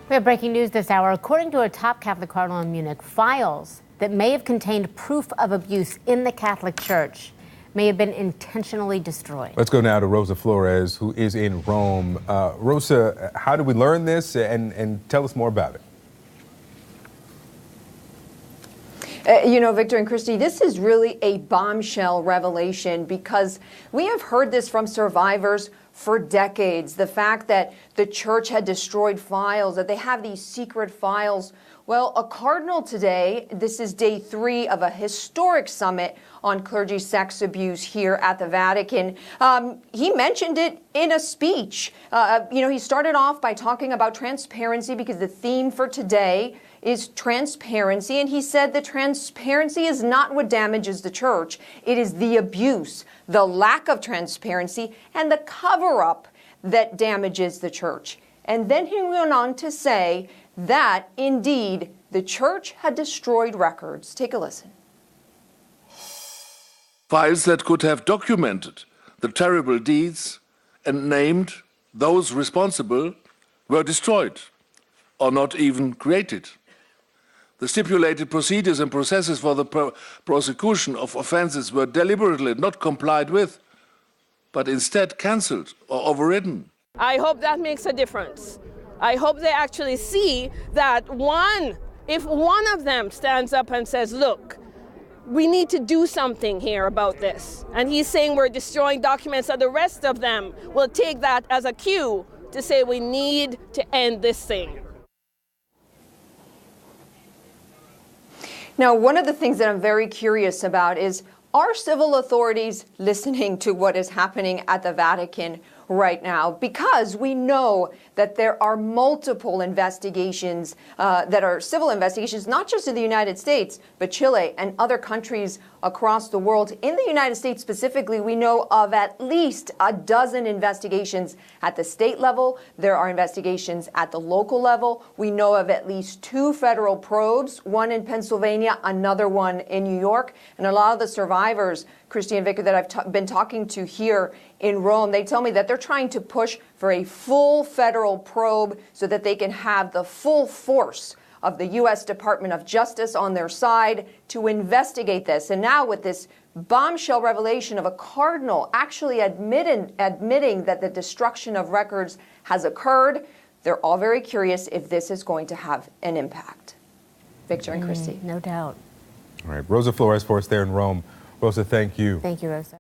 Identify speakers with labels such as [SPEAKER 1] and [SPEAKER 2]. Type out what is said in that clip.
[SPEAKER 1] We have breaking news this hour. According to a top Catholic cardinal in Munich, files that may have contained proof of abuse in the Catholic Church may have been intentionally destroyed.
[SPEAKER 2] Let's go now to Rosa Flores, who is in Rome. Rosa, how did we learn this, and tell us more about it?
[SPEAKER 3] Victor and Christy, this is really a bombshell revelation because we have heard this from survivors for decades. The fact that the church had destroyed files, that they have these secret files. Well, a cardinal today, this is day 3 of a historic summit on clergy sex abuse here at the Vatican. He mentioned it in a speech. He started off by talking about transparency because the theme for today is transparency. And he said that transparency is not what damages the church. It is the abuse, the lack of transparency, and the cover-up that damages the church. And then he went on to say that, indeed, the church had destroyed records. Take a listen.
[SPEAKER 4] Files that could have documented the terrible deeds and named those responsible were destroyed or not even created. The stipulated procedures and processes for the prosecution of offenses were deliberately not complied with, but instead cancelled or overridden.
[SPEAKER 5] I hope that makes a difference. I hope they actually see that if one of them stands up and says, look, we need to do something here about this. And he's saying we're destroying documents, so the rest of them will take that as a cue to say we need to end this thing.
[SPEAKER 3] Now, one of the things that I'm very curious about is, are civil authorities listening to what is happening at the Vatican right now? Because we know that there are multiple investigations that are civil investigations, not just in the United States, but Chile and other countries across the world. In the United States specifically, we know of at least a dozen investigations at the state level. There are investigations at the local level. We know of at least 2 federal probes, one in Pennsylvania, another one in New York. And a lot of the survivors, Christy and Victor, that I've been talking to here in Rome, they tell me that they're trying to push for a full federal probe so that they can have the full force of the U.S. Department of Justice on their side to investigate this. And now with this bombshell revelation of a cardinal actually admitting that the destruction of records has occurred, they're all very curious if this is going to have an impact. Victor and Christy.
[SPEAKER 1] No doubt.
[SPEAKER 2] All right, Rosa Flores for us there in Rome. Rosa, thank you.
[SPEAKER 1] Thank you, Rosa.